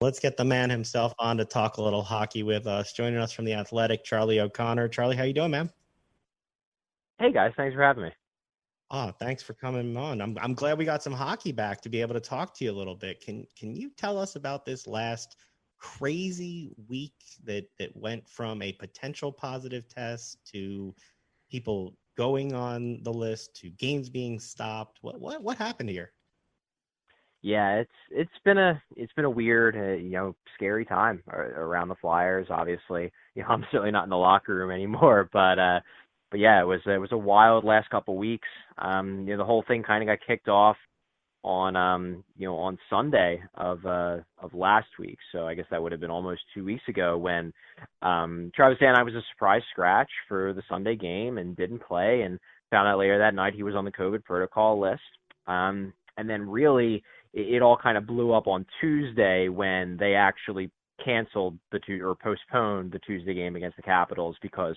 Let's get the man himself on to talk a little hockey with us. Joining us from The Athletic, Charlie O'Connor. Charlie, how you doing, man? Hey guys, thanks for having me. Oh, thanks for coming on. I'm glad we got some hockey back to be able to talk to you a little bit. Can you tell us about this last crazy week that went from a potential positive test to people going on the list to games being stopped? What happened here? Yeah, it's been a weird, scary time around the Flyers. Obviously, I'm certainly not in the locker room anymore, but yeah, it was a wild last couple weeks. The whole thing kind of got kicked off on on Sunday of last week. So I guess that would have been almost 2 weeks ago when Travis I was a surprise scratch for the Sunday game and didn't play, and found out later that night he was on the COVID protocol list. And then really it all kind of blew up on Tuesday when they actually canceled or postponed the Tuesday game against the Capitals because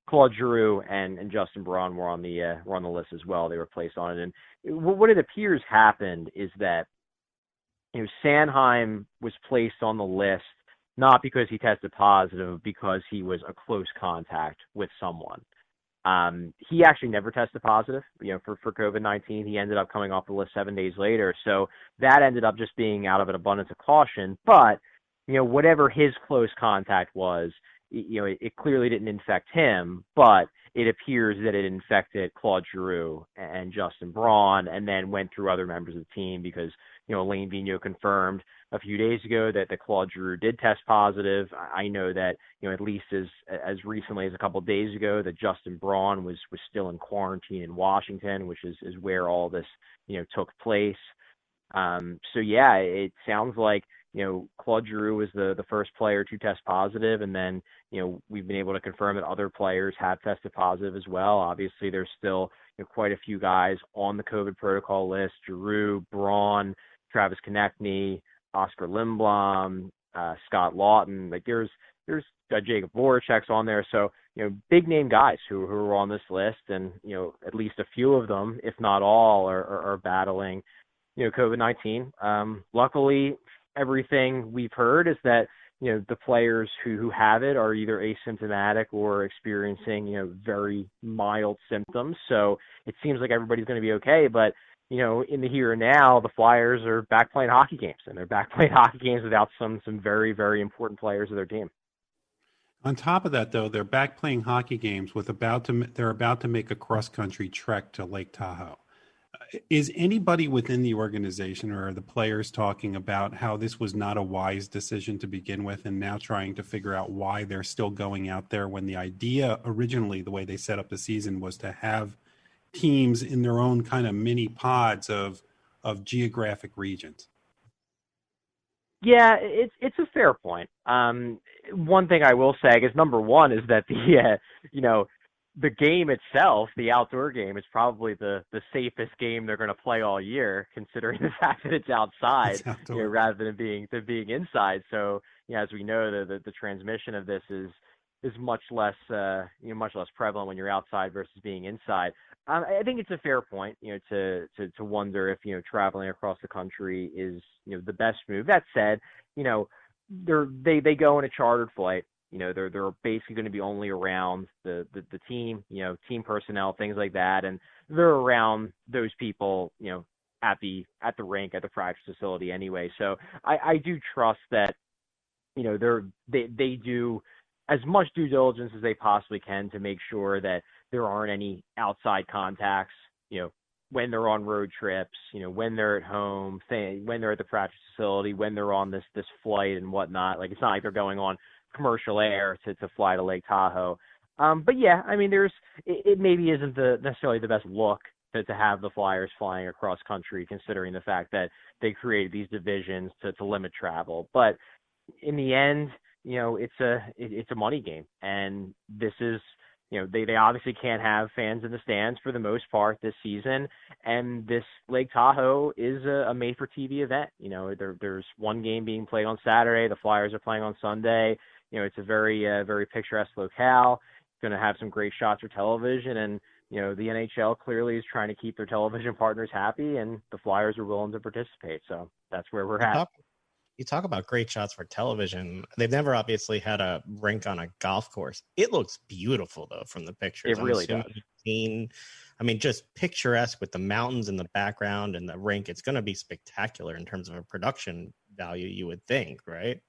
Claude Giroux and Justin Braun were on the list as well. They were placed on it, and what it appears happened is that Sanheim was placed on the list not because he tested positive, because he was a close contact with someone. He actually never tested positive, for COVID-19. He ended up coming off the list 7 days later. So that ended up just being out of an abundance of caution. But, whatever his close contact was, it clearly didn't infect him, but it appears that it infected Claude Giroux and Justin Braun, and then went through other members of the team because, Alain Vigneault confirmed a few days ago that Claude Giroux did test positive. I know that, at least as recently as a couple of days ago, that Justin Braun was still in quarantine in Washington, which is where all this, took place. So yeah, it sounds like, Claude Giroux was the first player to test positive, and then, we've been able to confirm that other players have tested positive as well. Obviously, there's still, quite a few guys on the COVID protocol list: Giroux, Braun, Travis Konechny, Oscar Lindblom, Scott Lawton. Like there's Jacob Voracek's on there. So, big name guys who are on this list, and, at least a few of them, if not all, are battling, COVID-19. Luckily, everything we've heard is that, the players who have it are either asymptomatic or experiencing, very mild symptoms. So it seems like everybody's going to be okay. But, in the here and now, the Flyers are back playing hockey games, and they're back playing hockey games without some very, very important players of their team. On top of that, though, they're back playing hockey games they're about to make a cross-country trek to Lake Tahoe. Is anybody within the organization or are the players talking about how this was not a wise decision to begin with, and now trying to figure out why they're still going out there when the idea originally, the way they set up the season, was to have teams in their own kind of mini pods of geographic regions? Yeah, it's a fair point. One thing I will say, I guess number one, is that the game itself, the outdoor game, is probably the safest game they're going to play all year, considering the fact that it's outside, rather than being inside. So, as we know, the transmission of this is much less much less prevalent when you're outside versus being inside. I think it's a fair point, to wonder if traveling across the country is the best move. That said, they go in a chartered flight. They're basically going to be only around the team, team personnel, things like that, and they're around those people, at the rink, at the practice facility anyway. So I do trust that, they do as much due diligence as they possibly can to make sure that there aren't any outside contacts, when they're on road trips, when they're at home, when they're at the practice facility, when they're on this flight and whatnot. Like, it's not like they're going on commercial air to fly to Lake Tahoe. But yeah, I mean, it maybe isn't necessarily the best look to have the Flyers flying across country, considering the fact that they created these divisions to limit travel. But in the end, it's a money game, and this is, they obviously can't have fans in the stands for the most part this season, and this Lake Tahoe is a made-for-TV event. There's one game being played on Saturday. The Flyers are playing on Sunday. It's a very very picturesque locale. It's going to have some great shots for television, and the NHL clearly is trying to keep their television partners happy, and the Flyers are willing to participate. So that's where we're at. You talk about great shots for television. They've never obviously had a rink on a golf course. It looks beautiful though from the pictures. It really does. I mean, just picturesque with the mountains in the background and the rink. It's going to be spectacular in terms of a production value, you would think, right?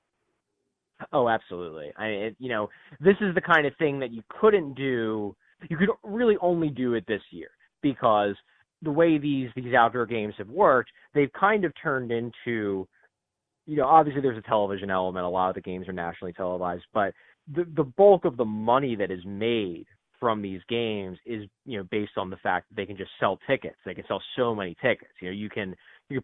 Oh, absolutely. This is the kind of thing that you couldn't do. You could really only do it this year because the way these outdoor games have worked, they've kind of turned into, obviously there's a television element. A lot of the games are nationally televised, but the bulk of the money that is made from these games is, based on the fact that they can just sell tickets. They can sell so many tickets. You can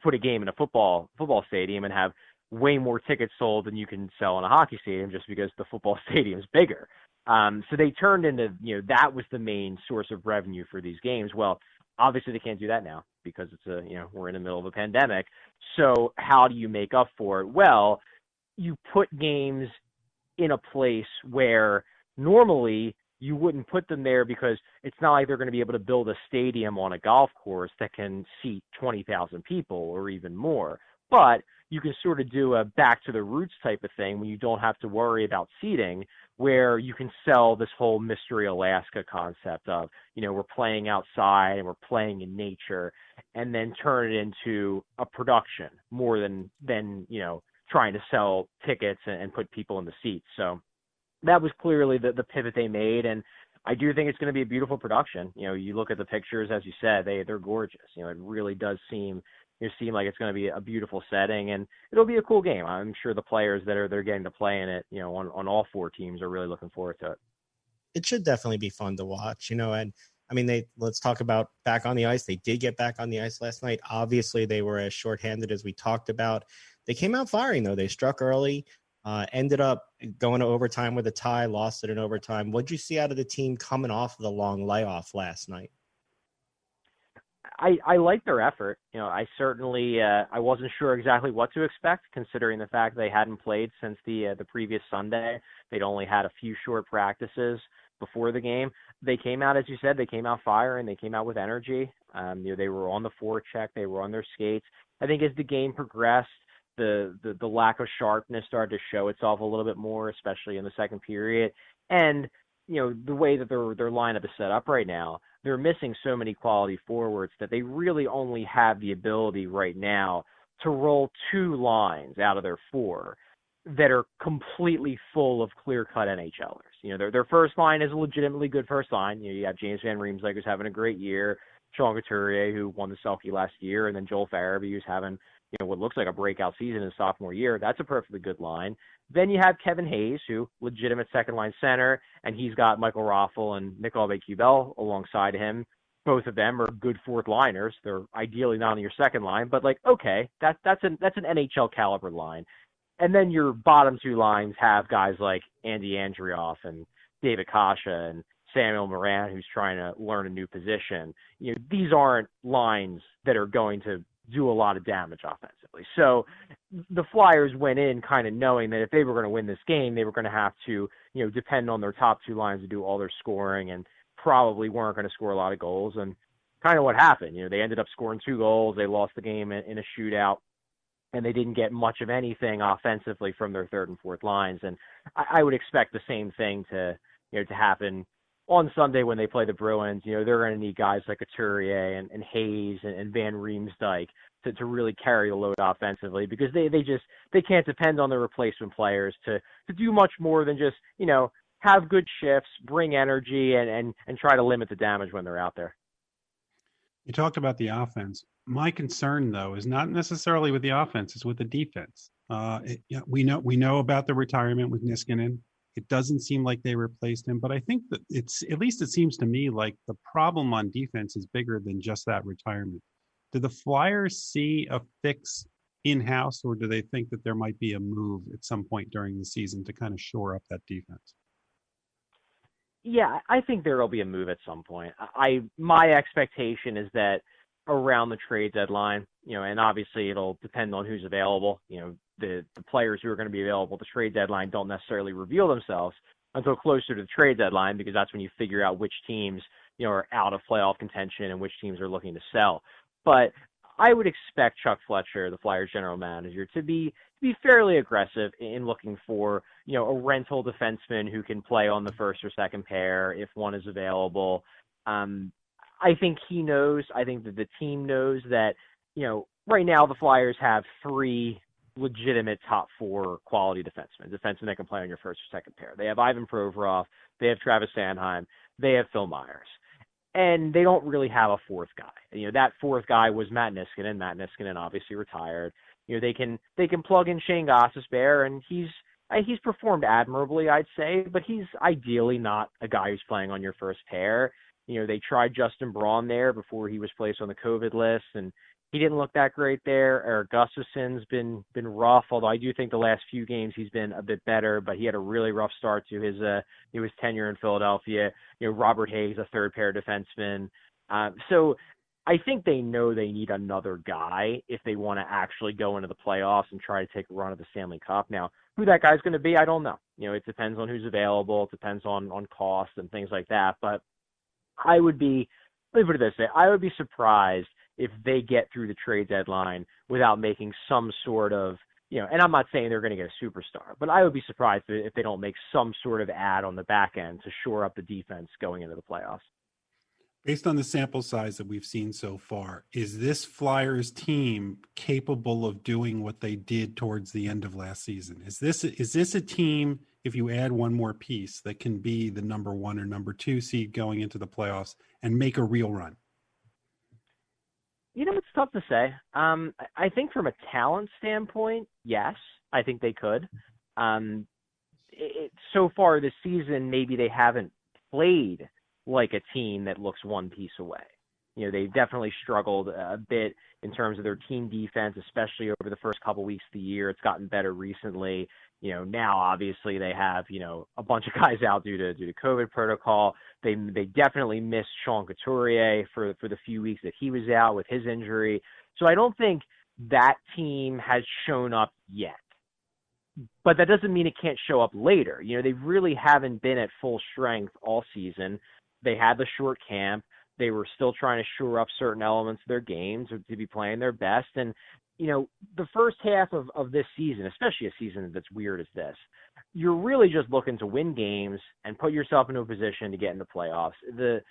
put a game in a football stadium and have way more tickets sold than you can sell in a hockey stadium just because the football stadium is bigger. So they turned into, that was the main source of revenue for these games. Well, obviously they can't do that now because we're in the middle of a pandemic. So how do you make up for it? Well, you put games in a place where normally you wouldn't put them there because it's not like they're going to be able to build a stadium on a golf course that can seat 20,000 people or even more. But you can sort of do a back to the roots type of thing when you don't have to worry about seating, where you can sell this whole Mystery Alaska concept of, we're playing outside and we're playing in nature, and then turn it into a production more than trying to sell tickets and put people in the seats. So that was clearly the pivot they made, and I do think it's going to be a beautiful production. You look at the pictures, as you said, they're gorgeous. It really does seem like it's going to be a beautiful setting, and it'll be a cool game. I'm sure the players they're getting to play in it, on all four teams are really looking forward to it. It should definitely be fun to watch, and I mean, let's talk about back on the ice. They did get back on the ice last night. Obviously, they were as shorthanded as we talked about. They came out firing, though. They struck early, ended up going to overtime with a tie, lost it in overtime. What'd you see out of the team coming off the long layoff last night? I like their effort. I certainly I wasn't sure exactly what to expect, considering the fact they hadn't played since the previous Sunday. They'd only had a few short practices before the game. They came out, as you said, they came out firing. They came out with energy. They were on the forecheck. They were on their skates. I think as the game progressed, the lack of sharpness started to show itself a little bit more, especially in the second period. And the way that their lineup is set up right now, they're missing so many quality forwards that they really only have the ability right now to roll two lines out of their four that are completely full of clear-cut NHLers. Their first line is a legitimately good first line. You have James Van Riemsdyk, who's having a great year, Sean Couturier, who won the Selke last year, and then Joel Farabee, who's having what looks like a breakout season in his sophomore year. That's a perfectly good line. Then you have Kevin Hayes, who legitimate second-line center, and he's got Michael Raffl and Nick Aube-Kubel alongside him. Both of them are good fourth-liners. They're ideally not on your second line, but okay, that's an NHL caliber line. And then your bottom two lines have guys like Andy Andrioff and David Kasha and Samuel Morin, who's trying to learn a new position. These aren't lines that are going to do a lot of damage offensively. So the Flyers went in kind of knowing that if they were going to win this game, they were going to have to, depend on their top two lines to do all their scoring, and probably weren't going to score a lot of goals. And kind of what happened, they ended up scoring 2 goals. They lost the game in a shootout, and they didn't get much of anything offensively from their third and fourth lines. And I would expect the same thing to happen on Sunday when they play the Bruins. They're going to need guys like Couturier and Hayes and Van Riemsdyk to really carry the load offensively, because they can't depend on the replacement players to do much more than just, have good shifts, bring energy, and try to limit the damage when they're out there. You talked about the offense. My concern, though, is not necessarily with the offense; it's with the defense. We know about the retirement with Niskanen. It doesn't seem like they replaced him, but I think that it seems to me like the problem on defense is bigger than just that retirement. Do the Flyers see a fix in-house, or do they think that there might be a move at some point during the season to kind of shore up that defense? Yeah, I think there will be a move at some point. My expectation is that around the trade deadline, and obviously it'll depend on who's available. The players who are going to be available at the trade deadline don't necessarily reveal themselves until closer to the trade deadline, because that's when you figure out which teams, are out of playoff contention and which teams are looking to sell. But I would expect Chuck Fletcher, the Flyers general manager, to be fairly aggressive in looking for, a rental defenseman who can play on the first or second pair if one is available. I think he knows. I think that the team knows that, right now the Flyers have 3 legitimate top 4 quality defensemen that can play on your first or second pair. They have Ivan Provorov, they have Travis Sanheim, they have Phil Myers. And they don't really have a fourth guy. That fourth guy was Matt Niskanen. Matt Niskanen obviously retired. They can plug in Shane Gostisbehere, and he's performed admirably, I'd say, but he's ideally not a guy who's playing on your first pair. They tried Justin Braun there before he was placed on the COVID list, and he didn't look that great there. Eric Gustafsson's been rough, although I do think the last few games he's been a bit better, but he had a really rough start to his tenure in Philadelphia. Robert Hayes, a third pair defenseman. So I think they know they need another guy if they want to actually go into the playoffs and try to take a run at the Stanley Cup. Now, who that guy's going to be, I don't know. It depends on who's available. It depends on cost and things like that. But let me put it this way, I would be surprised if they get through the trade deadline without making some sort of, and I'm not saying they're going to get a superstar, but I would be surprised if they don't make some sort of add on the back end to shore up the defense going into the playoffs. Based on the sample size that we've seen so far, is this Flyers team capable of doing what they did towards the end of last season? Is this a team, if you add one more piece, that can be the number 1 or number 2 seed going into the playoffs and make a real run? It's tough to say. I think from a talent standpoint, yes, I think they could. So far this season, maybe they haven't played like a team that looks one piece away. They've definitely struggled a bit in terms of their team defense, especially over the first couple weeks of the year. It's gotten better recently. Now obviously they have, a bunch of guys out due to COVID protocol. They definitely missed Sean Couturier for the few weeks that he was out with his injury. So I don't think that team has shown up yet. But that doesn't mean it can't show up later. They really haven't been at full strength all season. They had the short camp. They were still trying to shore up certain elements of their games to be playing their best. And, the first half of this season, especially a season that's weird as this, you're really just looking to win games and put yourself into a position to get in the playoffs. The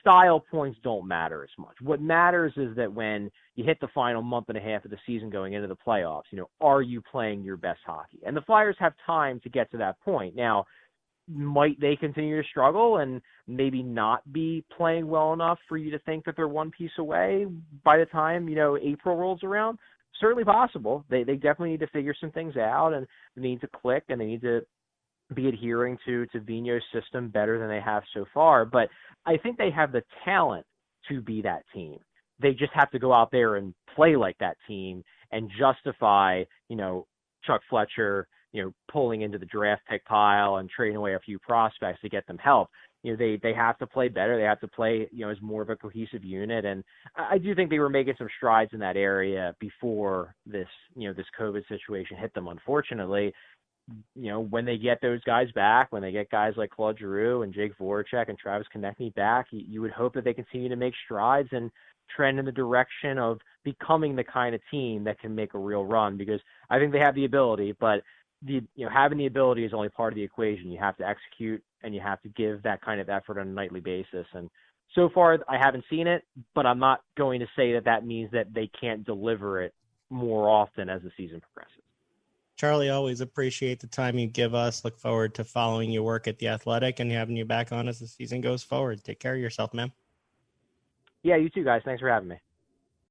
style points don't matter as much. What matters is that when you hit the final month and a half of the season going into the playoffs, are you playing your best hockey? And the Flyers have time to get to that point. Now, might they continue to struggle and maybe not be playing well enough for you to think that they're one piece away by the time, April rolls around? Certainly possible. They definitely need to figure some things out, and they need to click, and they need to be adhering to Vigneault's system better than they have so far. But I think they have the talent to be that team. They just have to go out there and play like that team and justify, Chuck Fletcher, pulling into the draft pick pile and trading away a few prospects to get them help. They have to play better. They have to play, as more of a cohesive unit. And I do think they were making some strides in that area before this COVID situation hit them, unfortunately. When they get those guys back, when they get guys like Claude Giroux and Jake Voracek and Travis Konecny back, you would hope that they continue to make strides and trend in the direction of becoming the kind of team that can make a real run, because I think they have the ability, but having the ability is only part of the equation. You have to execute, and you have to give that kind of effort on a nightly basis. And so far, I haven't seen it, but I'm not going to say that means that they can't deliver it more often as the season progresses. Charlie, always appreciate the time you give us. Look forward to following your work at The Athletic and having you back on as the season goes forward. Take care of yourself, man. Yeah, you too, guys. Thanks for having me.